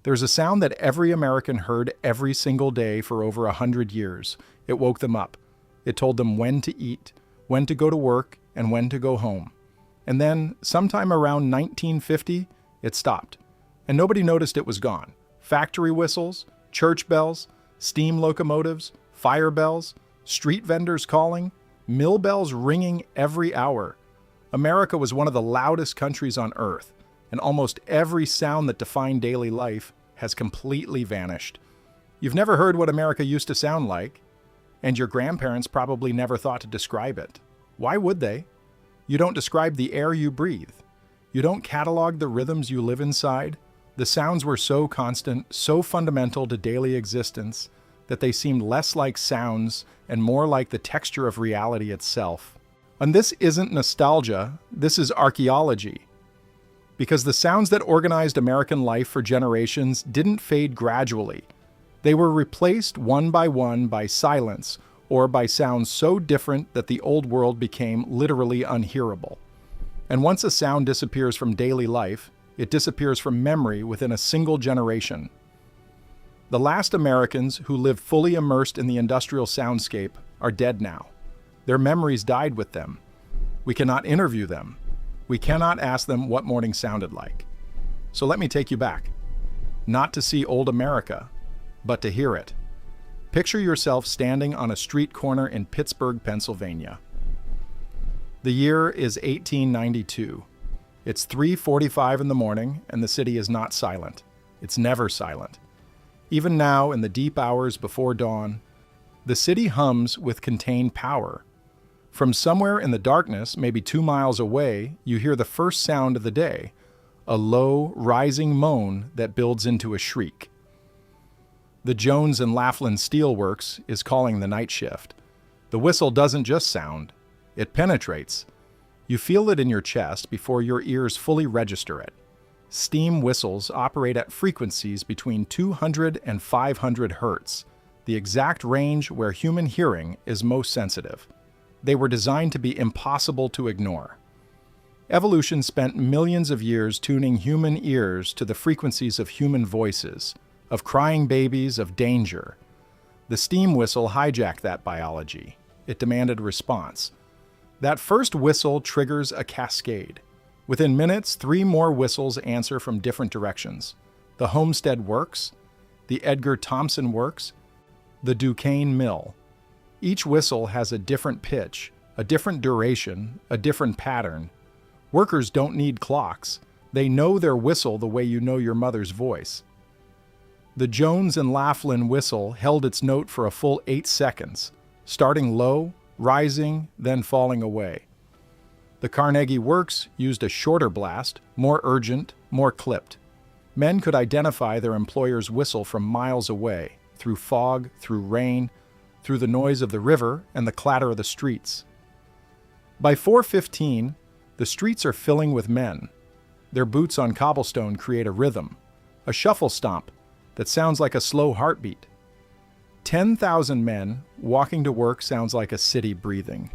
There's a sound that every American heard every single day for over 100 years. It woke them up. It told them when to eat, when to go to work, and when to go home. And then, sometime around 1950, it stopped. And nobody noticed it was gone. Factory whistles, church bells, steam locomotives, fire bells, street vendors calling, mill bells ringing every hour. America was one of the loudest countries on earth, and almost every sound that defined daily life has completely vanished. You've never heard what America used to sound like, and your grandparents probably never thought to describe it. Why would they? You don't describe the air you breathe. You don't catalog the rhythms you live inside. The sounds were so constant, so fundamental to daily existence, that they seemed less like sounds and more like the texture of reality itself. And this isn't nostalgia, this is archaeology. Because the sounds that organized American life for generations didn't fade gradually. They were replaced one by silence, or by sounds so different that the old world became literally unhearable. And once a sound disappears from daily life, it disappears from memory within a single generation. The last Americans who lived fully immersed in the industrial soundscape are dead now. Their memories died with them. We cannot interview them. We cannot ask them what morning sounded like. So let me take you back. Not to see old America, but to hear it. Picture yourself standing on a street corner in Pittsburgh, Pennsylvania. The year is 1892. It's 3:45 in the morning, and the city is not silent. It's never silent. Even now, in the deep hours before dawn, the city hums with contained power. From somewhere in the darkness, maybe 2 miles away, you hear the first sound of the day, a low, rising moan that builds into a shriek. The Jones and Laughlin Steel Works is calling the night shift. The whistle doesn't just sound, it penetrates. You feel it in your chest before your ears fully register it. Steam whistles operate at frequencies between 200 and 500 hertz, the exact range where human hearing is most sensitive. They were designed to be impossible to ignore. Evolution spent millions of years tuning human ears to the frequencies of human voices, of crying babies, of danger. The steam whistle hijacked that biology. It demanded response. That first whistle triggers a cascade. Within minutes, 3 more whistles answer from different directions. The Homestead Works, the Edgar Thomson Works, the Duquesne Mill. Each whistle has a different pitch, a different duration, a different pattern. Workers don't need clocks. They know their whistle the way you know your mother's voice. The Jones and Laughlin whistle held its note for a full 8 seconds, starting low, rising, then falling away. The Carnegie Works used a shorter blast, more urgent, more clipped. Men could identify their employer's whistle from miles away, through fog, through rain, through the noise of the river and the clatter of the streets. By 4:15, the streets are filling with men. Their boots on cobblestone create a rhythm, a shuffle stomp that sounds like a slow heartbeat. 10,000 men walking to work sounds like a city breathing.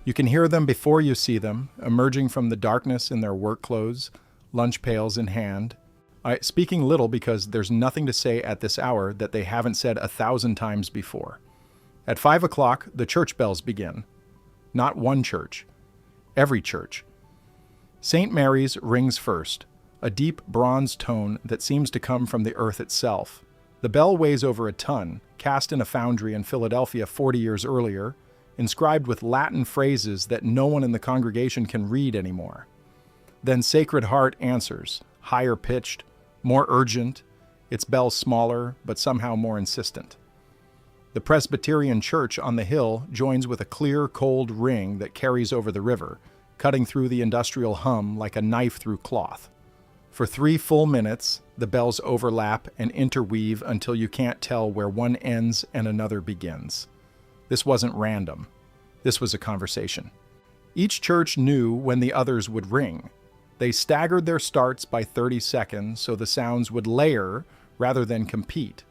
You can hear them before you see them, emerging from the darkness in their work clothes, lunch pails in hand. Speaking little because there's nothing to say at this hour that they haven't said 1,000 times before. At 5 o'clock, the church bells begin. Not one church, every church. St. Mary's rings first, a deep bronze tone that seems to come from the earth itself. The bell weighs over a ton, cast in a foundry in Philadelphia 40 years earlier, inscribed with Latin phrases that no one in the congregation can read anymore. Then Sacred Heart answers, higher pitched, more urgent, its bell smaller, but somehow more insistent. The Presbyterian Church on the hill joins with a clear, cold ring that carries over the river, cutting through the industrial hum like a knife through cloth. For 3 full minutes, the bells overlap and interweave until you can't tell where one ends and another begins. This wasn't random. This was a conversation. Each church knew when the others would ring. They staggered their starts by 30 seconds so the sounds would layer rather than compete.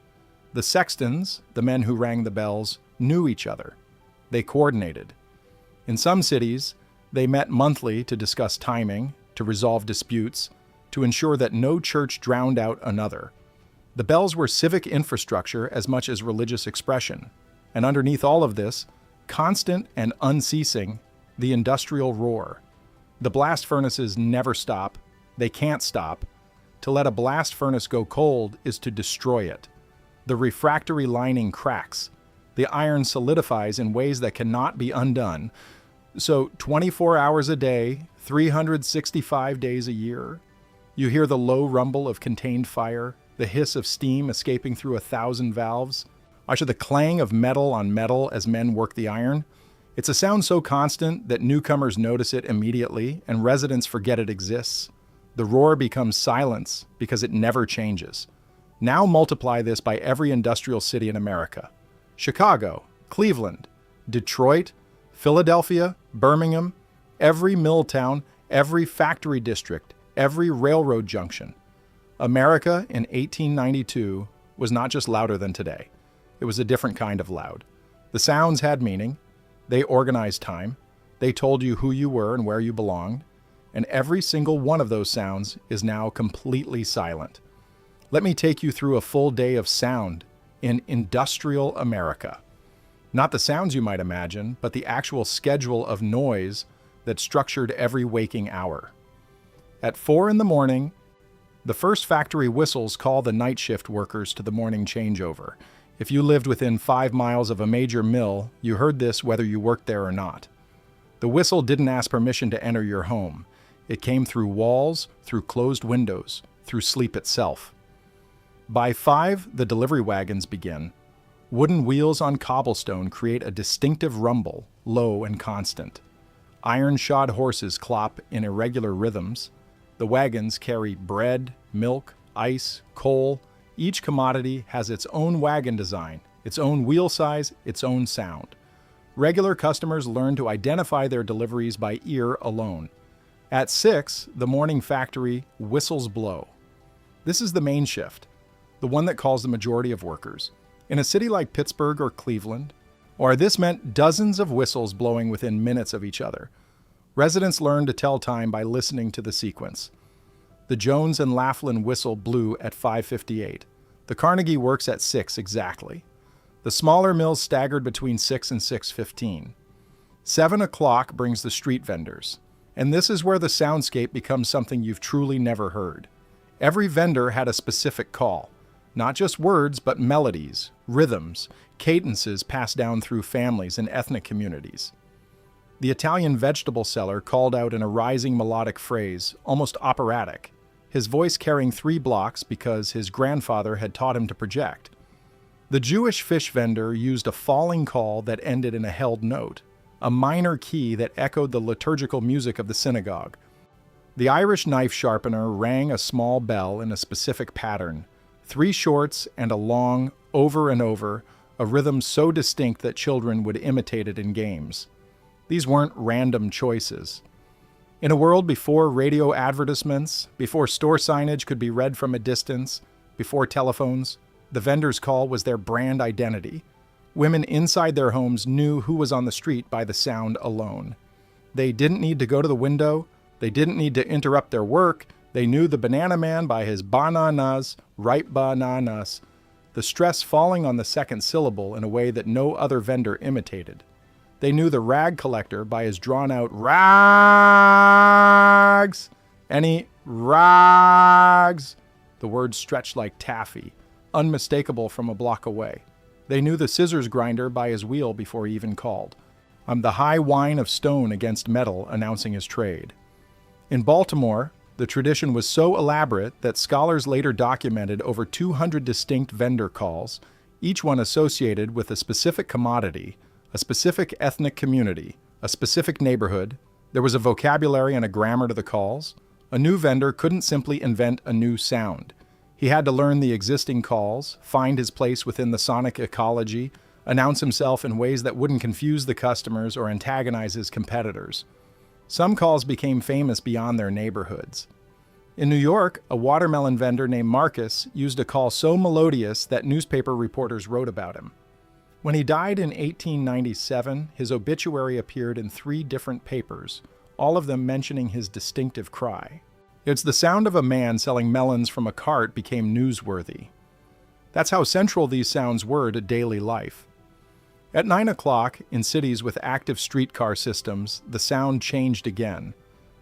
The sextons, the men who rang the bells, knew each other. They coordinated. In some cities, they met monthly to discuss timing, to resolve disputes, to ensure that no church drowned out another. The bells were civic infrastructure as much as religious expression. And underneath all of this, constant and unceasing, the industrial roar. The blast furnaces never stop. They can't stop. To let a blast furnace go cold is to destroy it. The refractory lining cracks. The iron solidifies in ways that cannot be undone. So 24 hours a day, 365 days a year, you hear the low rumble of contained fire, the hiss of steam escaping through 1,000 valves, the clang of metal on metal as men work the iron. It's a sound so constant that newcomers notice it immediately and residents forget it exists. The roar becomes silence because it never changes. Now multiply this by every industrial city in America. Chicago, Cleveland, Detroit, Philadelphia, Birmingham, every mill town, every factory district, every railroad junction. America in 1892 was not just louder than today. It was a different kind of loud. The sounds had meaning. They organized time. They told you who you were and where you belonged. And every single one of those sounds is now completely silent. Let me take you through a full day of sound in industrial America. Not the sounds you might imagine, but the actual schedule of noise that structured every waking hour. At 4 in the morning, the first factory whistles call the night shift workers to the morning changeover. If you lived within 5 miles of a major mill, you heard this whether you worked there or not. The whistle didn't ask permission to enter your home. It came through walls, through closed windows, through sleep itself. By 5, the delivery wagons begin. Wooden wheels on cobblestone create a distinctive rumble, low and constant. Iron-shod horses clop in irregular rhythms. The wagons carry bread, milk, ice, coal. Each commodity has its own wagon design, its own wheel size, its own sound. Regular customers learn to identify their deliveries by ear alone. At 6, the morning factory whistles blow. This is the main shift, the one that calls the majority of workers. In a city like Pittsburgh or Cleveland, this meant dozens of whistles blowing within minutes of each other. Residents learned to tell time by listening to the sequence. The Jones and Laughlin whistle blew at 5:58. The Carnegie Works at 6 exactly. The smaller mills staggered between 6 and 6:15. 7 o'clock brings the street vendors. And this is where the soundscape becomes something you've truly never heard. Every vendor had a specific call. Not just words, but melodies, rhythms, cadences passed down through families and ethnic communities. The Italian vegetable seller called out in a rising melodic phrase, almost operatic, his voice carrying 3 blocks because his grandfather had taught him to project. The Jewish fish vendor used a falling call that ended in a held note, a minor key that echoed the liturgical music of the synagogue. The Irish knife sharpener rang a small bell in a specific pattern, 3 shorts and a long, over and over, a rhythm so distinct that children would imitate it in games. These weren't random choices. In a world before radio advertisements, before store signage could be read from a distance, before telephones, the vendor's call was their brand identity. Women inside their homes knew who was on the street by the sound alone. They didn't need to go to the window. They didn't need to interrupt their work. They knew the banana man by his bananas, ripe bananas, the stress falling on the second syllable in a way that no other vendor imitated. They knew the rag collector by his drawn-out rags. Any rags? The word stretched like taffy, unmistakable from a block away. They knew the scissors grinder by his wheel before he even called. The high whine of stone against metal announcing his trade. In Baltimore, the tradition was so elaborate that scholars later documented over 200 distinct vendor calls, each one associated with a specific commodity, a specific ethnic community, a specific neighborhood. There was a vocabulary and a grammar to the calls. A new vendor couldn't simply invent a new sound. He had to learn the existing calls, find his place within the sonic ecology, announce himself in ways that wouldn't confuse the customers or antagonize his competitors. Some calls became famous beyond their neighborhoods. In New York, a watermelon vendor named Marcus used a call so melodious that newspaper reporters wrote about him. When he died in 1897, his obituary appeared in 3 different papers, all of them mentioning his distinctive cry. It's the sound of a man selling melons from a cart became newsworthy. That's how central these sounds were to daily life. At 9 o'clock, in cities with active streetcar systems, the sound changed again.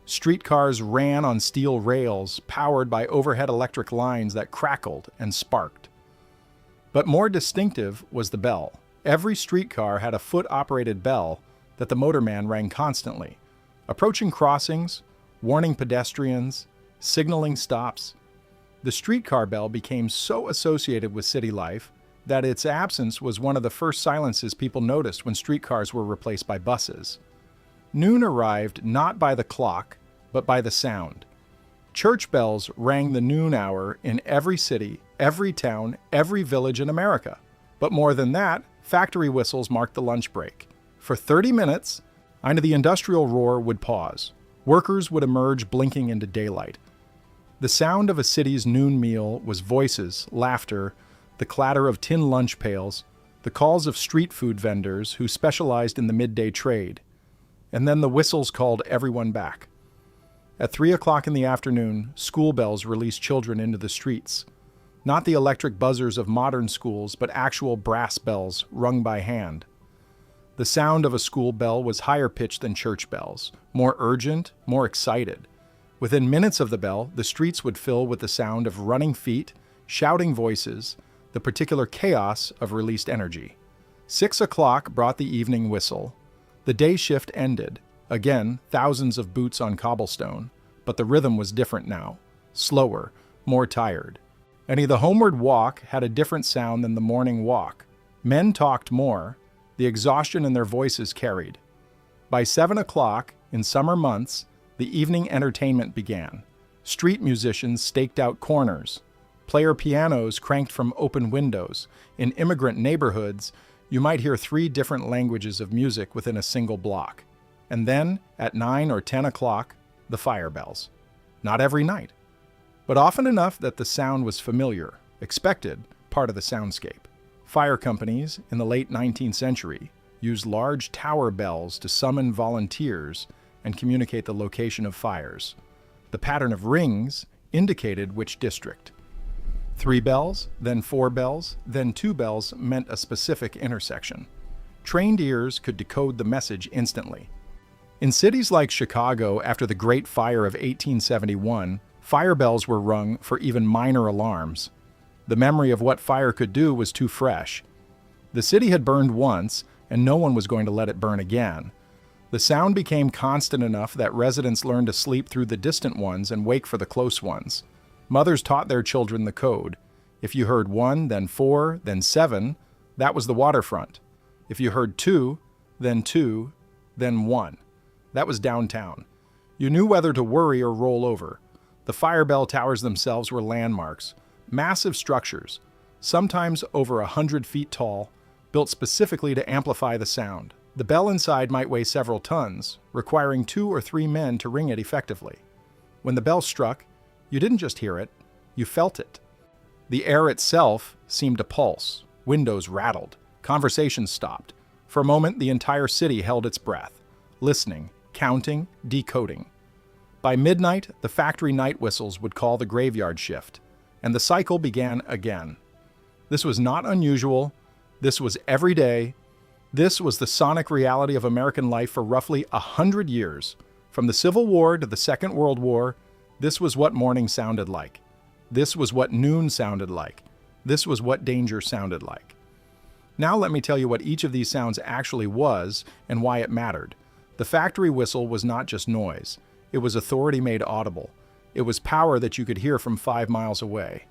Streetcars ran on steel rails, powered by overhead electric lines that crackled and sparked. But more distinctive was the bell. Every streetcar had a foot-operated bell that the motorman rang constantly, approaching crossings, warning pedestrians, signaling stops. The streetcar bell became so associated with city life that its absence was one of the first silences people noticed when streetcars were replaced by buses. Noon arrived not by the clock, but by the sound. Church bells rang the noon hour in every city, every town, every village in America. But more than that, factory whistles marked the lunch break. For 30 minutes, the industrial roar would pause. Workers would emerge blinking into daylight. The sound of a city's noon meal was voices, laughter, the clatter of tin lunch pails, the calls of street food vendors who specialized in the midday trade. And then the whistles called everyone back. At 3 o'clock in the afternoon, school bells released children into the streets. Not the electric buzzers of modern schools, but actual brass bells rung by hand. The sound of a school bell was higher pitched than church bells, more urgent, more excited. Within minutes of the bell, the streets would fill with the sound of running feet, shouting voices, the particular chaos of released energy. 6 o'clock brought the evening whistle. The day shift ended. Again, thousands of boots on cobblestone, but the rhythm was different now, slower, more tired. The homeward walk had a different sound than the morning walk. Men talked more. The exhaustion in their voices carried. By 7 o'clock, in summer months, the evening entertainment began. Street musicians staked out corners. Player pianos cranked from open windows. In immigrant neighborhoods, you might hear 3 different languages of music within a single block. And then, at 9 or 10 o'clock, the fire bells. Not every night, but often enough that the sound was familiar, expected, part of the soundscape. Fire companies, in the late 19th century, used large tower bells to summon volunteers and communicate the location of fires. The pattern of rings indicated which district. 3 bells, then 4 bells, then 2 bells meant a specific intersection. Trained ears could decode the message instantly. In cities like Chicago after the Great Fire of 1871, fire bells were rung for even minor alarms. The memory of what fire could do was too fresh. The city had burned once, and no one was going to let it burn again. The sound became constant enough that residents learned to sleep through the distant ones and wake for the close ones. Mothers taught their children the code. If you heard 1, then 4, then 7, that was the waterfront. If you heard 2, then 1. That was downtown. You knew whether to worry or roll over. The fire bell towers themselves were landmarks, massive structures, sometimes over 100 feet tall, built specifically to amplify the sound. The bell inside might weigh several tons, requiring 2 or 3 men to ring it effectively. When the bell struck, you didn't just hear it, you felt it. The air itself seemed to pulse. Windows rattled. Conversations stopped. For a moment, the entire city held its breath, listening, counting, decoding. By midnight, the factory night whistles would call the graveyard shift, and the cycle began again. This was not unusual. This was every day. This was the sonic reality of American life for roughly 100 years. From the Civil War to the Second World War, this was what morning sounded like. This was what noon sounded like. This was what danger sounded like. Now let me tell you what each of these sounds actually was and why it mattered. The factory whistle was not just noise. It was authority made audible. It was power that you could hear from 5 miles away.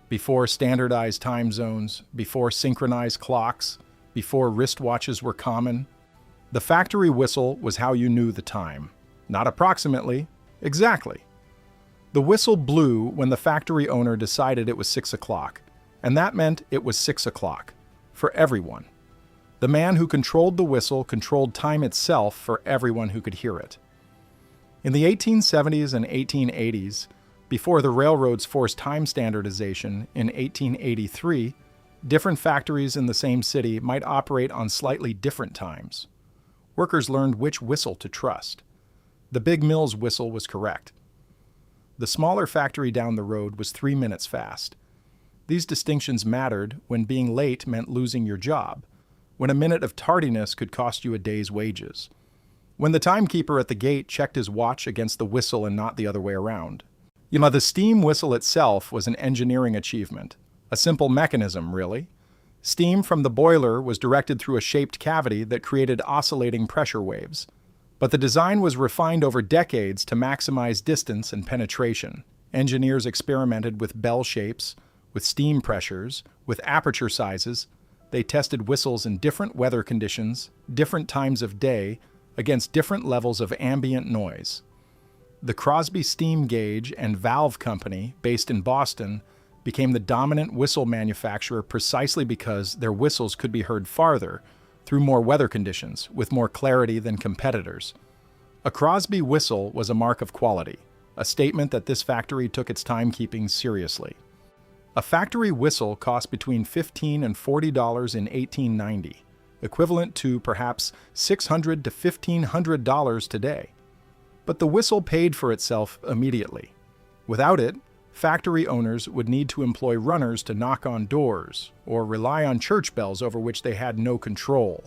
Before standardized time zones, before synchronized clocks, before wristwatches were common, the factory whistle was how you knew the time. Not approximately, exactly. The whistle blew when the factory owner decided it was 6 o'clock, and that meant it was 6 o'clock, for everyone. The man who controlled the whistle controlled time itself for everyone who could hear it. In the 1870s and 1880s, before the railroads forced time standardization in 1883, different factories in the same city might operate on slightly different times. Workers learned which whistle to trust. The big mill's whistle was correct. The smaller factory down the road was 3 minutes fast. These distinctions mattered when being late meant losing your job, when a minute of tardiness could cost you a day's wages, when the timekeeper at the gate checked his watch against the whistle and not the other way around. The steam whistle itself was an engineering achievement, a simple mechanism, really. Steam from the boiler was directed through a shaped cavity that created oscillating pressure waves. But the design was refined over decades to maximize distance and penetration. Engineers experimented with bell shapes, with steam pressures, with aperture sizes. They tested whistles in different weather conditions, different times of day, against different levels of ambient noise. The Crosby Steam Gauge and Valve Company, based in Boston, became the dominant whistle manufacturer precisely because their whistles could be heard farther, through more weather conditions, with more clarity than competitors. A Crosby whistle was a mark of quality, a statement that this factory took its timekeeping seriously. A factory whistle cost between $15 and $40 in 1890, equivalent to perhaps $600 to $1,500 today. But the whistle paid for itself immediately. Without it, factory owners would need to employ runners to knock on doors, or rely on church bells over which they had no control,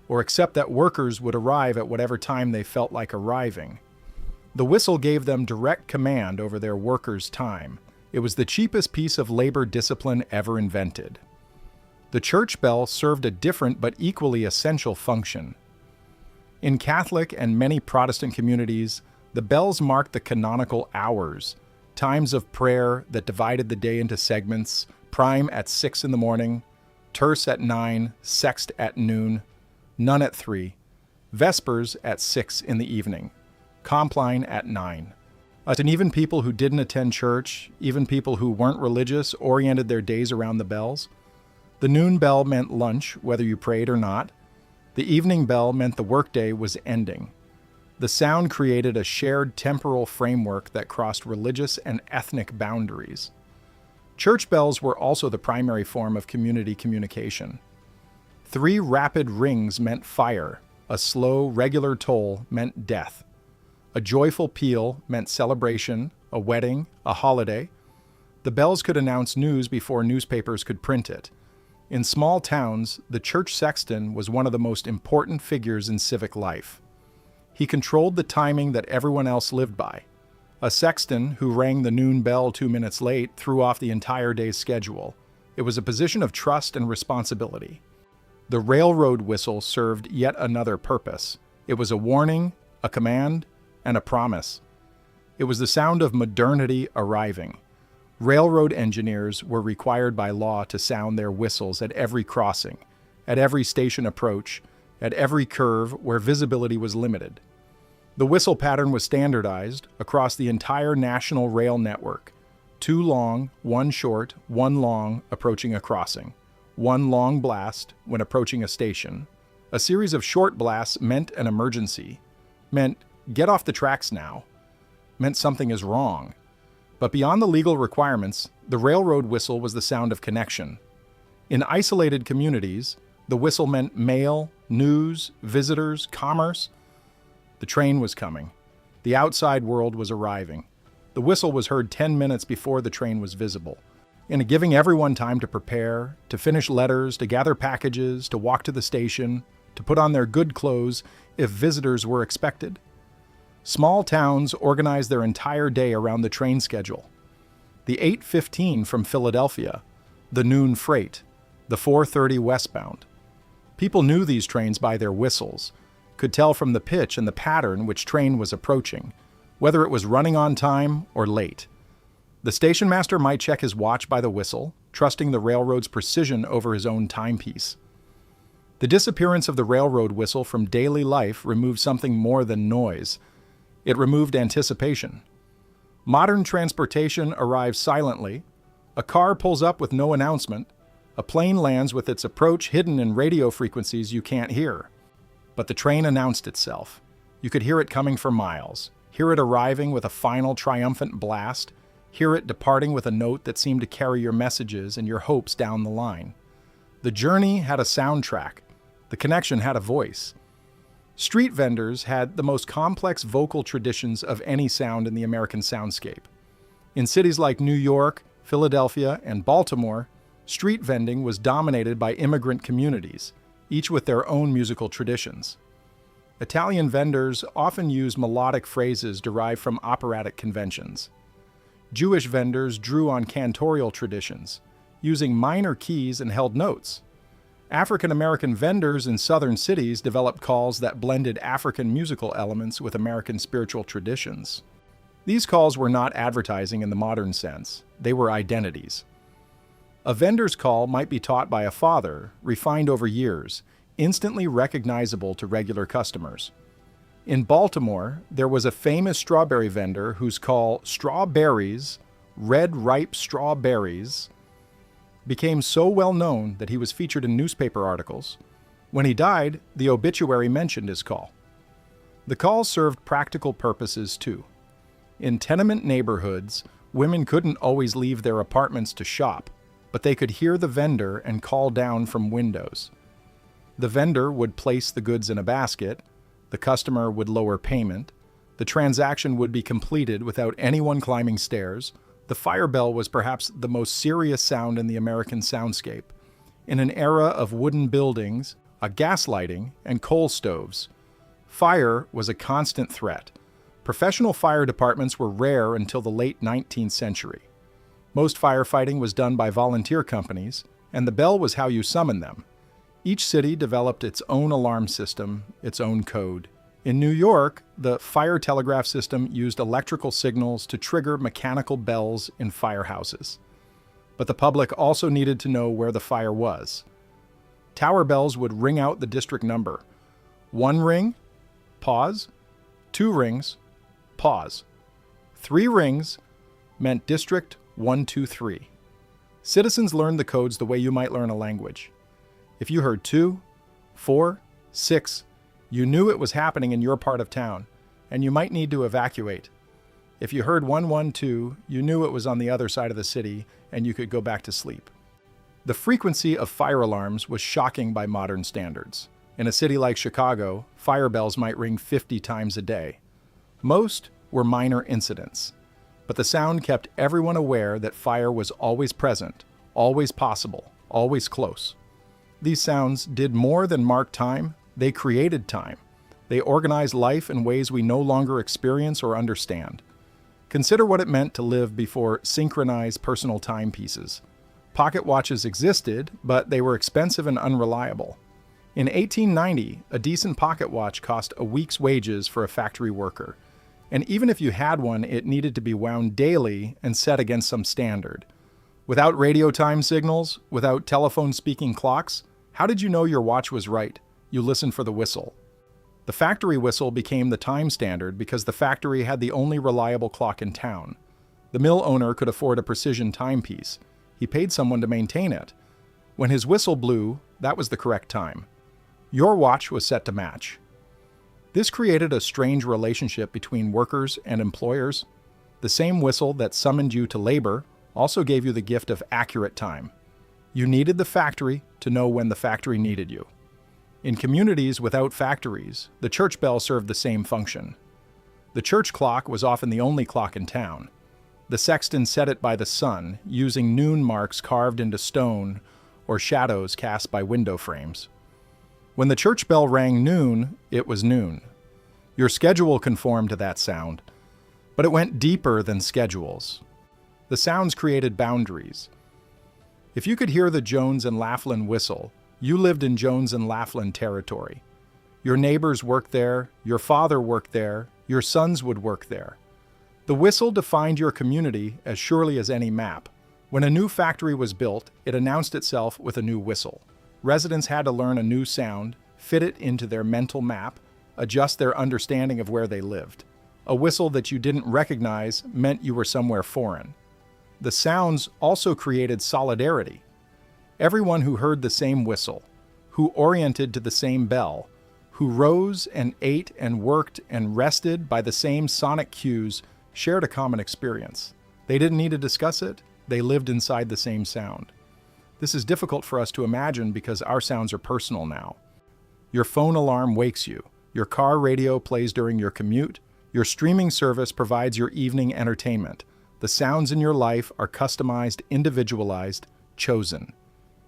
or accept that workers would arrive at whatever time they felt like arriving. The whistle gave them direct command over their workers' time. It was the cheapest piece of labor discipline ever invented. The church bell served a different but equally essential function. In Catholic and many Protestant communities, the bells marked the canonical hours, times of prayer that divided the day into segments: prime at 6 in the morning, terce at 9, sext at noon, none at 3, vespers at 6 in the evening, compline at 9. And even people who didn't attend church, even people who weren't religious, oriented their days around the bells. The noon bell meant lunch, whether you prayed or not. The evening bell meant the workday was ending. The sound created a shared temporal framework that crossed religious and ethnic boundaries. Church bells were also the primary form of community communication. 3 rapid rings meant fire. A slow, regular toll meant death. A joyful peal meant celebration, a wedding, a holiday. The bells could announce news before newspapers could print it. In small towns, the church sexton was one of the most important figures in civic life. He controlled the timing that everyone else lived by. A sexton who rang the noon bell 2 minutes late threw off the entire day's schedule. It was a position of trust and responsibility. The railroad whistle served yet another purpose. It was a warning, a command, and a promise. It was the sound of modernity arriving. Railroad engineers were required by law to sound their whistles at every crossing, at every station approach, at every curve where visibility was limited. The whistle pattern was standardized across the entire national rail network: 2 long, 1 short, 1 long approaching a crossing, 1 long blast when approaching a station. A series of short blasts meant an emergency, meant get off the tracks now, meant something is wrong. But beyond the legal requirements, the railroad whistle was the sound of connection. In isolated communities, the whistle meant mail, news, visitors, commerce. The train was coming. The outside world was arriving. The whistle was heard 10 minutes before the train was visible, and giving everyone time to prepare, to finish letters, to gather packages, to walk to the station, to put on their good clothes if visitors were expected. Small towns organized their entire day around the train schedule. The 8:15 from Philadelphia, the noon freight, the 4:30 westbound. People knew these trains by their whistles, could tell from the pitch and the pattern which train was approaching, whether it was running on time or late. The station master might check his watch by the whistle, trusting the railroad's precision over his own timepiece. The disappearance of the railroad whistle from daily life removed something more than noise. It removed anticipation. Modern transportation arrives silently. A car pulls up with no announcement. A plane lands with its approach hidden in radio frequencies you can't hear. But the train announced itself. You could hear it coming for miles, hear it arriving with a final triumphant blast, hear it departing with a note that seemed to carry your messages and your hopes down the line. The journey had a soundtrack. The connection had a voice. Street vendors had the most complex vocal traditions of any sound in the American soundscape. In cities like New York, Philadelphia, and Baltimore, street vending was dominated by immigrant communities, each with their own musical traditions. Italian vendors often used melodic phrases derived from operatic conventions. Jewish vendors drew on cantorial traditions, using minor keys and held notes. African American vendors in southern cities developed calls that blended African musical elements with American spiritual traditions. These calls were not advertising in the modern sense, they were identities. A vendor's call might be taught by a father, refined over years, instantly recognizable to regular customers. In Baltimore, there was a famous strawberry vendor whose call, "Strawberries, red ripe strawberries," became so well known that he was featured in newspaper articles. When he died, the obituary mentioned his call. The call served practical purposes too. In tenement neighborhoods, women couldn't always leave their apartments to shop, but they could hear the vendor and call down from windows. The vendor would place the goods in a basket, the customer would lower payment, the transaction would be completed without anyone climbing stairs. The fire bell was perhaps the most serious sound in the American soundscape. In an era of wooden buildings, gas lighting, and coal stoves, fire was a constant threat. Professional fire departments were rare until the late 19th century. Most firefighting was done by volunteer companies, and the bell was how you summoned them. Each city developed its own alarm system, its own code. In New York, the fire telegraph system used electrical signals to trigger mechanical bells in firehouses. But the public also needed to know where the fire was. Tower bells would ring out the district number. 1 ring, pause. 2 rings, pause. 3 rings meant District 123. Citizens learned the codes the way you might learn a language. If you heard 2, 4, 6, you knew it was happening in your part of town, and you might need to evacuate. If you heard 112, you knew it was on the other side of the city, and you could go back to sleep. The frequency of fire alarms was shocking by modern standards. In a city like Chicago, fire bells might ring 50 times a day. Most were minor incidents, but the sound kept everyone aware that fire was always present, always possible, always close. These sounds did more than mark time, they created time. They organized life in ways we no longer experience or understand. Consider what it meant to live before synchronized personal timepieces. Pocket watches existed, but they were expensive and unreliable. In 1890, a decent pocket watch cost a week's wages for a factory worker. And even if you had one, it needed to be wound daily and set against some standard. Without radio time signals, without telephone speaking clocks, how did you know your watch was right? You listened for the whistle. The factory whistle became the time standard because the factory had the only reliable clock in town. The mill owner could afford a precision timepiece. He paid someone to maintain it. When his whistle blew, that was the correct time. Your watch was set to match. This created a strange relationship between workers and employers. The same whistle that summoned you to labor also gave you the gift of accurate time. You needed the factory to know when the factory needed you. In communities without factories, the church bell served the same function. The church clock was often the only clock in town. The sexton set it by the sun, using noon marks carved into stone or shadows cast by window frames. When the church bell rang noon, it was noon. Your schedule conformed to that sound, but it went deeper than schedules. The sounds created boundaries. If you could hear the Jones and Laughlin whistle, you lived in Jones and Laughlin territory. Your neighbors worked there, your father worked there, your sons would work there. The whistle defined your community as surely as any map. When a new factory was built, it announced itself with a new whistle. Residents had to learn a new sound, fit it into their mental map, adjust their understanding of where they lived. A whistle that you didn't recognize meant you were somewhere foreign. The sounds also created solidarity. Everyone who heard the same whistle, who oriented to the same bell, who rose and ate and worked and rested by the same sonic cues, shared a common experience. They didn't need to discuss it, they lived inside the same sound. This is difficult for us to imagine because our sounds are personal now. Your phone alarm wakes you, your car radio plays during your commute, your streaming service provides your evening entertainment, The sounds in your life are customized, individualized, chosen.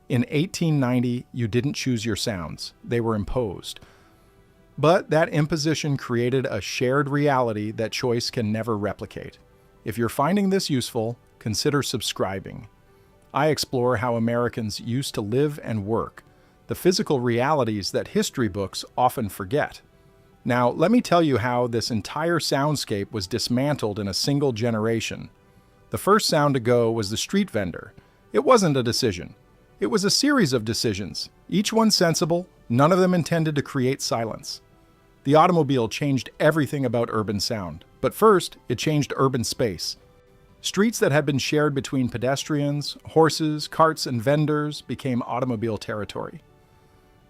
In 1890, you didn't choose your sounds. They were imposed. But that imposition created a shared reality that choice can never replicate. If you're finding this useful, consider subscribing. I explore how Americans used to live and work, the physical realities that history books often forget. Now, let me tell you how this entire soundscape was dismantled in a single generation. The first sound to go was the street vendor. It wasn't a decision. It was a series of decisions, each one sensible, none of them intended to create silence. The automobile changed everything about urban sound, but first, it changed urban space. Streets that had been shared between pedestrians, horses, carts, and vendors became automobile territory.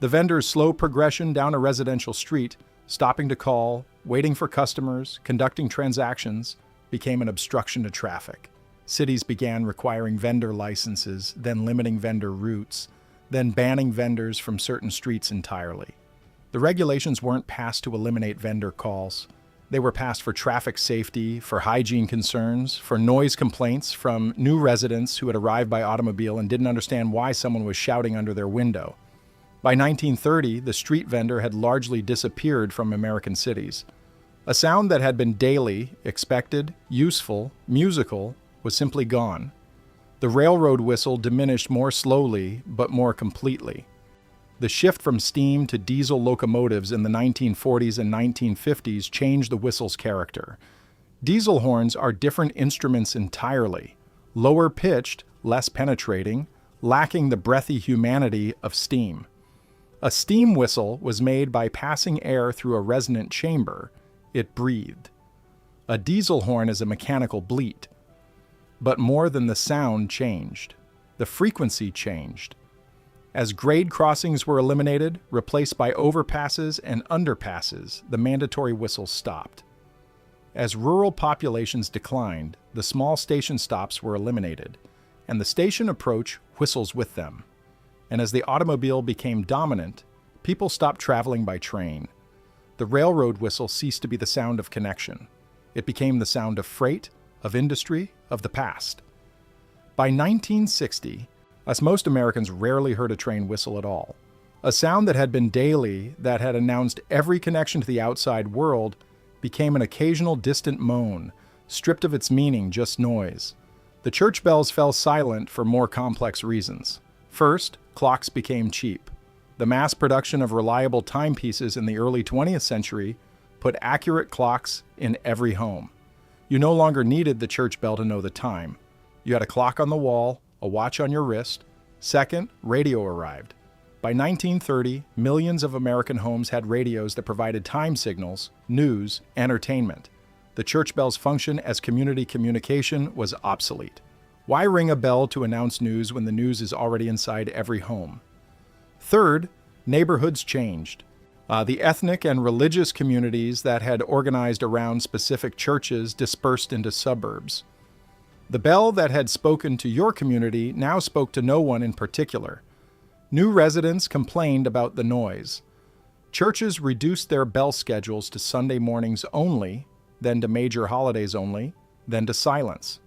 The vendor's slow progression down a residential street, stopping to call, waiting for customers, conducting transactions, became an obstruction to traffic. Cities began requiring vendor licenses, then limiting vendor routes, then banning vendors from certain streets entirely. The regulations weren't passed to eliminate vendor calls. They were passed for traffic safety, for hygiene concerns, for noise complaints from new residents who had arrived by automobile and didn't understand why someone was shouting under their window. By 1930, the street vendor had largely disappeared from American cities. A sound that had been daily, expected, useful, musical, was simply gone. The railroad whistle diminished more slowly, but more completely. The shift from steam to diesel locomotives in the 1940s and 1950s changed the whistle's character. Diesel horns are different instruments entirely, lower pitched, less penetrating, lacking the breathy humanity of steam. A steam whistle was made by passing air through a resonant chamber. It breathed. A diesel horn is a mechanical bleat. But more than the sound changed. The frequency changed. As grade crossings were eliminated, replaced by overpasses and underpasses, the mandatory whistle stopped. As rural populations declined, the small station stops were eliminated, and the station approach whistles with them. And as the automobile became dominant, people stopped traveling by train. The railroad whistle ceased to be the sound of connection. It became the sound of freight, of industry, of the past. By 1960, as most Americans rarely heard a train whistle at all. A sound that had been daily, that had announced every connection to the outside world, became an occasional distant moan, stripped of its meaning, just noise. The church bells fell silent for more complex reasons. First, clocks became cheap. The mass production of reliable timepieces in the early 20th century put accurate clocks in every home. You no longer needed the church bell to know the time. You had a clock on the wall, a watch on your wrist. Second, radio arrived. By 1930, millions of American homes had radios that provided time signals, news, entertainment. The church bell's function as community communication was obsolete. Why ring a bell to announce news when the news is already inside every home? Third, neighborhoods changed. The ethnic and religious communities that had organized around specific churches dispersed into suburbs. The bell that had spoken to your community now spoke to no one in particular. New residents complained about the noise. Churches reduced their bell schedules to Sunday mornings only, then to major holidays only, then to silence.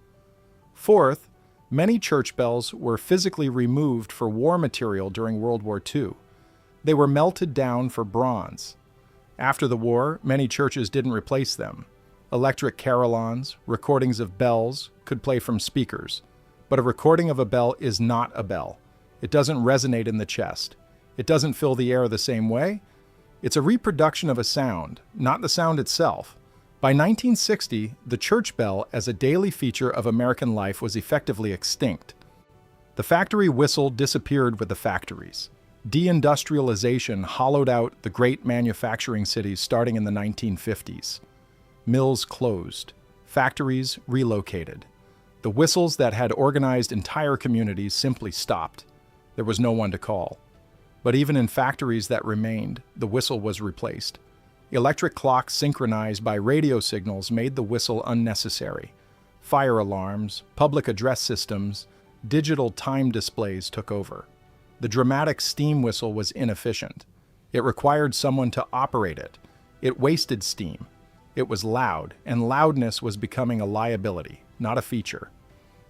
Fourth, many church bells were physically removed for war material during World War II. They were melted down for bronze. After the war, many churches didn't replace them. Electric carillons, recordings of bells, could play from speakers. But a recording of a bell is not a bell. It doesn't resonate in the chest. It doesn't fill the air the same way. It's a reproduction of a sound, not the sound itself. By 1960, the church bell as a daily feature of American life was effectively extinct. The factory whistle disappeared with the factories. Deindustrialization hollowed out the great manufacturing cities starting in the 1950s. Mills closed. Factories relocated. The whistles that had organized entire communities simply stopped. There was no one to call. But even in factories that remained, the whistle was replaced. Electric clocks synchronized by radio signals made the whistle unnecessary. Fire alarms, public address systems, digital time displays took over. The dramatic steam whistle was inefficient. It required someone to operate it. It wasted steam. It was loud, and loudness was becoming a liability. not a feature.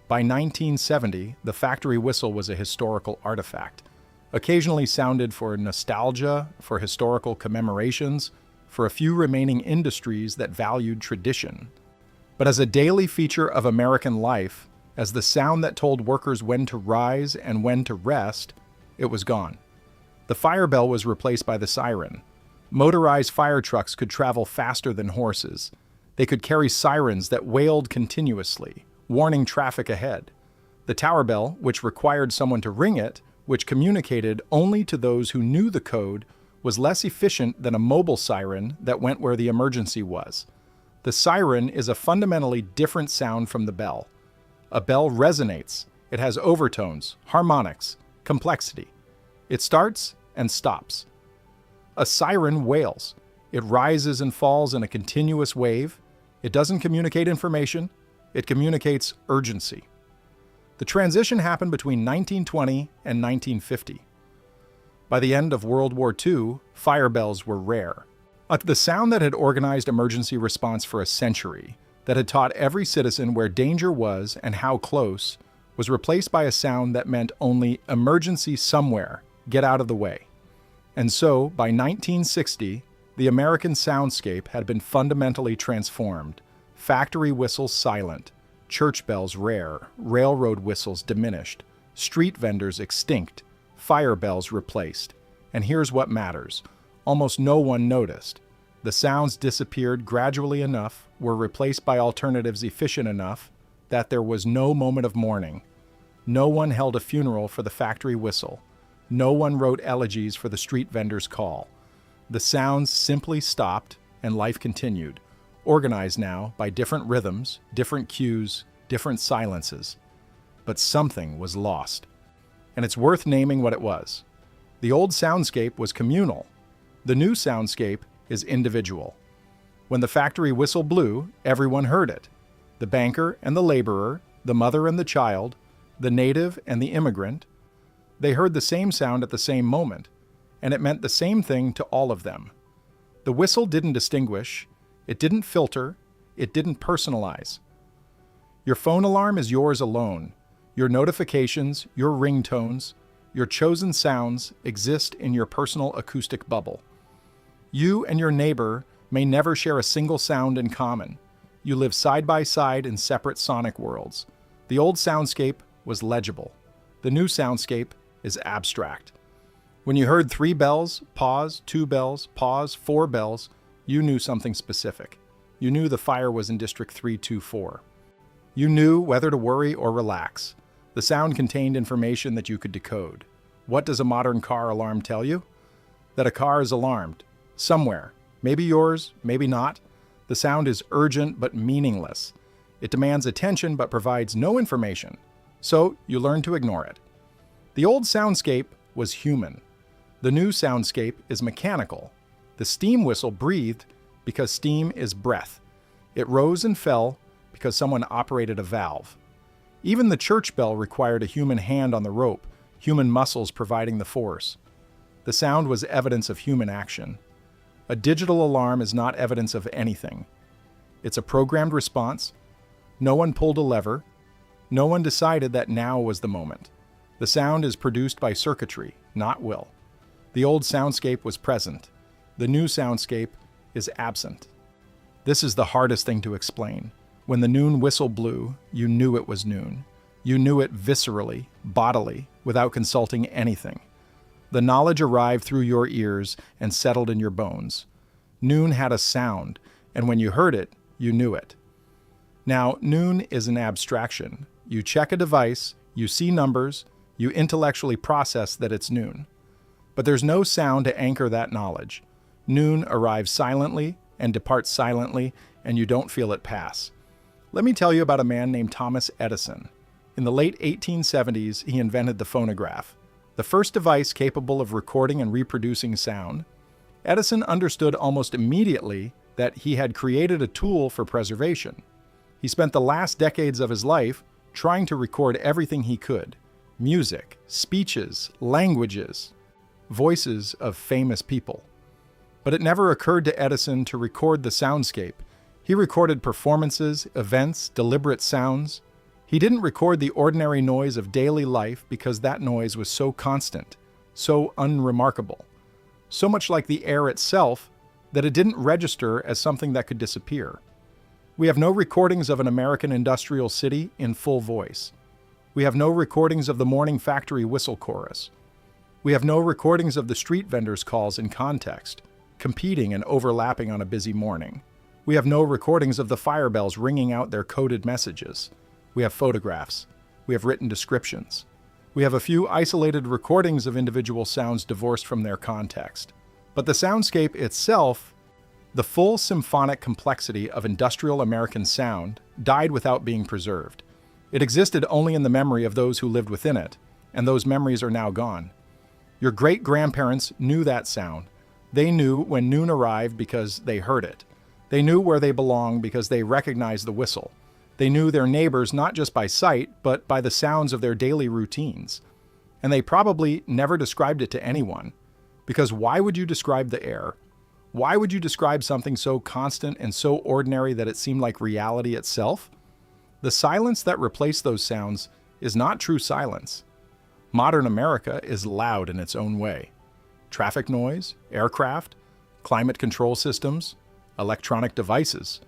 By 1970, the factory whistle was a historical artifact, occasionally sounded for nostalgia, for historical commemorations, for a few remaining industries that valued tradition. But as a daily feature of American life, as the sound that told workers when to rise and when to rest, it was gone. The fire bell was replaced by the siren. Motorized fire trucks could travel faster than horses. They could carry sirens that wailed continuously, warning traffic ahead. The tower bell, which required someone to ring it, which communicated only to those who knew the code, was less efficient than a mobile siren that went where the emergency was. The siren is a fundamentally different sound from the bell. A bell resonates. It has overtones, harmonics, complexity. It starts and stops. A siren wails. It rises and falls in a continuous wave. It doesn't communicate information. It communicates urgency. The transition happened between 1920 and 1950. By the end of World War II, fire bells were rare. The sound that had organized emergency response for a century, that had taught every citizen where danger was and how close, was replaced by a sound that meant only emergency somewhere, get out of the way. And so, by 1960, the American soundscape had been fundamentally transformed. Factory whistles silent, church bells rare, railroad whistles diminished, street vendors extinct, fire bells replaced. And here's what matters. Almost no one noticed. The sounds disappeared gradually enough, were replaced by alternatives efficient enough, that there was no moment of mourning. No one held a funeral for the factory whistle. No one wrote elegies for the street vendor's call. The sounds simply stopped, and life continued, organized now by different rhythms, different cues, different silences. But something was lost. And it's worth naming what it was. The old soundscape was communal. The new soundscape is individual. When the factory whistle blew, everyone heard it. The banker and the laborer, the mother and the child, the native and the immigrant, they heard the same sound at the same moment, and it meant the same thing to all of them. The whistle didn't distinguish, it didn't filter, it didn't personalize. Your phone alarm is yours alone. Your notifications, your ringtones, your chosen sounds exist in your personal acoustic bubble. You and your neighbor may never share a single sound in common. You live side by side in separate sonic worlds. The old soundscape was legible. The new soundscape is abstract. When you heard 3 bells, pause, 2 bells, pause, 4 bells, you knew something specific. You knew the fire was in District 324. You knew whether to worry or relax. The sound contained information that you could decode. What does a modern car alarm tell you? That a car is alarmed. Somewhere. Maybe yours, maybe not. The sound is urgent but meaningless. It demands attention but provides no information. So you learn to ignore it. The old soundscape was human. The new soundscape is mechanical. The steam whistle breathed because steam is breath. It rose and fell because someone operated a valve. Even the church bell required a human hand on the rope, human muscles providing the force. The sound was evidence of human action. A digital alarm is not evidence of anything. It's a programmed response. No one pulled a lever. No one decided that now was the moment. The sound is produced by circuitry, not will. The old soundscape was present. The new soundscape is absent. This is the hardest thing to explain. When the noon whistle blew, you knew it was noon. You knew it viscerally, bodily, without consulting anything. The knowledge arrived through your ears and settled in your bones. Noon had a sound, and when you heard it, you knew it. Now, noon is an abstraction. You check a device, you see numbers, you intellectually process that it's noon. But there's no sound to anchor that knowledge. Noon arrives silently and departs silently, and you don't feel it pass. Let me tell you about a man named Thomas Edison. In the late 1870s, he invented the phonograph, the first device capable of recording and reproducing sound. Edison understood almost immediately that he had created a tool for preservation. He spent the last decades of his life trying to record everything he could: music, speeches, languages, voices of famous people. But it never occurred to Edison to record the soundscape. He recorded performances, events, deliberate sounds. He didn't record the ordinary noise of daily life because that noise was so constant, so unremarkable, so much like the air itself that it didn't register as something that could disappear. We have no recordings of an American industrial city in full voice. We have no recordings of the morning factory whistle chorus. We have no recordings of the street vendors' calls in context, competing and overlapping on a busy morning. We have no recordings of the fire bells ringing out their coded messages. We have photographs. We have written descriptions. We have a few isolated recordings of individual sounds divorced from their context. But the soundscape itself, the full symphonic complexity of industrial American sound, died without being preserved. It existed only in the memory of those who lived within it, and those memories are now gone. Your great-grandparents knew that sound. They knew when noon arrived because they heard it. They knew where they belonged because they recognized the whistle. They knew their neighbors not just by sight, but by the sounds of their daily routines. And they probably never described it to anyone. Because why would you describe the air? Why would you describe something so constant and so ordinary that it seemed like reality itself? The silence that replaced those sounds is not true silence. Modern America is loud in its own way. Traffic noise, aircraft, climate control systems, electronic devices.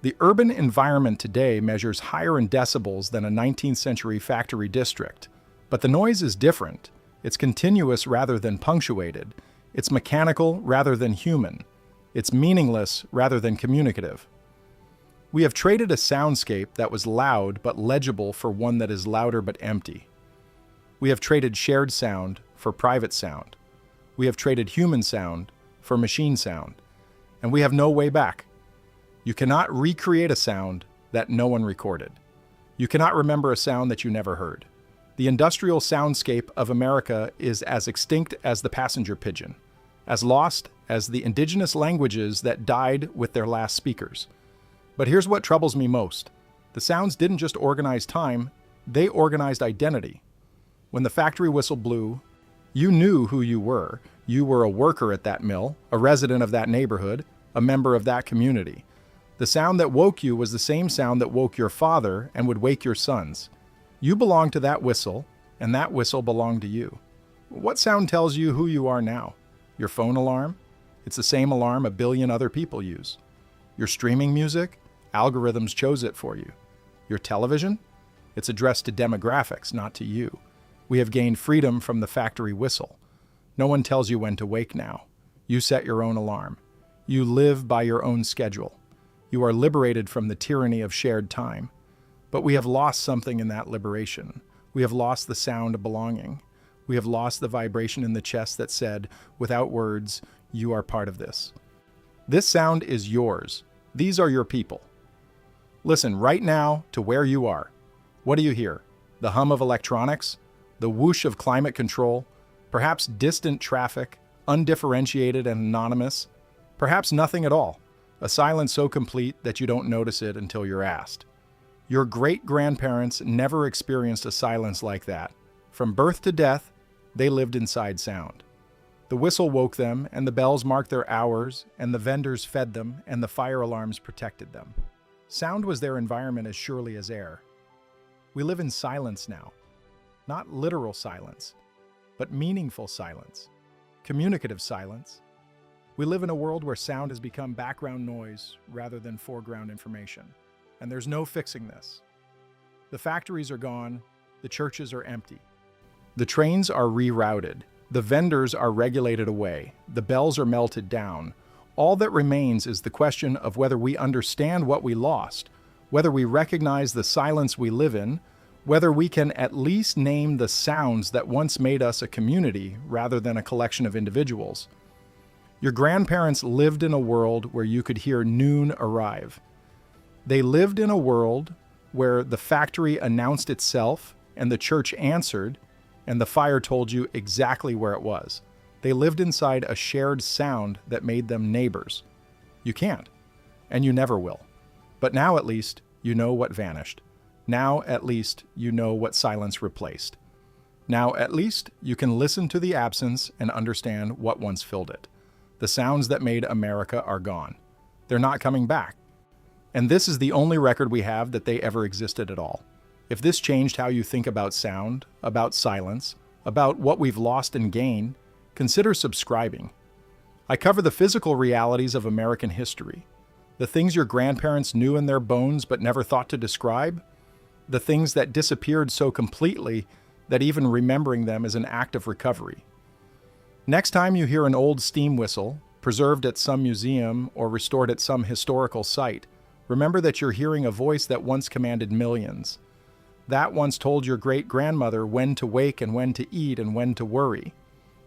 The urban environment today measures higher in decibels than a 19th century factory district. But the noise is different. It's continuous rather than punctuated. It's mechanical rather than human. It's meaningless rather than communicative. We have traded a soundscape that was loud but legible for one that is louder but empty. We have traded shared sound for private sound. We have traded human sound for machine sound. And we have no way back. You cannot recreate a sound that no one recorded. You cannot remember a sound that you never heard. The industrial soundscape of America is as extinct as the passenger pigeon, as lost as the indigenous languages that died with their last speakers. But here's what troubles me most. The sounds didn't just organize time, they organized identity. When the factory whistle blew, you knew who you were. You were a worker at that mill, a resident of that neighborhood, a member of that community. The sound that woke you was the same sound that woke your father and would wake your sons. You belonged to that whistle, and that whistle belonged to you. What sound tells you who you are now? Your phone alarm? It's the same alarm a billion other people use. Your streaming music? Algorithms chose it for you. Your television? It's addressed to demographics, not to you. We have gained freedom from the factory whistle. No one tells you when to wake now. You set your own alarm. You live by your own schedule. You are liberated from the tyranny of shared time. But we have lost something in that liberation. We have lost the sound of belonging. We have lost the vibration in the chest that said, without words, you are part of this. This sound is yours. These are your people. Listen right now to where you are. What do you hear? The hum of electronics? The whoosh of climate control? Perhaps distant traffic, undifferentiated and anonymous? Perhaps nothing at all. A silence so complete that you don't notice it until you're asked. Your great-grandparents never experienced a silence like that. From birth to death, they lived inside sound. The whistle woke them, and the bells marked their hours, and the vendors fed them, and the fire alarms protected them. Sound was their environment as surely as air. We live in silence now. Not literal silence, but meaningful silence. Communicative silence. We live in a world where sound has become background noise rather than foreground information. And there's no fixing this. The factories are gone, the churches are empty. The trains are rerouted, the vendors are regulated away, the bells are melted down. All that remains is the question of whether we understand what we lost, whether we recognize the silence we live in, whether we can at least name the sounds that once made us a community rather than a collection of individuals. Your grandparents lived in a world where you could hear noon arrive. They lived in a world where the factory announced itself and the church answered and the fire told you exactly where it was. They lived inside a shared sound that made them neighbors. You can't, and you never will. But now at least you know what vanished. Now at least you know what silence replaced. Now at least you can listen to the absence and understand what once filled it. The sounds that made America are gone. They're not coming back. And this is the only record we have that they ever existed at all. If this changed how you think about sound, about silence, about what we've lost and gained, consider subscribing. I cover the physical realities of American history, the things your grandparents knew in their bones but never thought to describe, the things that disappeared so completely that even remembering them is an act of recovery. Next time you hear an old steam whistle, preserved at some museum or restored at some historical site, remember that you're hearing a voice that once commanded millions. That once told your great-grandmother when to wake and when to eat and when to worry.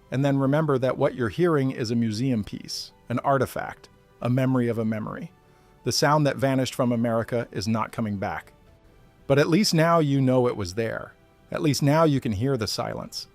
And then remember that what you're hearing is a museum piece, an artifact, a memory of a memory. The sound that vanished from America is not coming back. But at least now you know it was there. At least now you can hear the silence.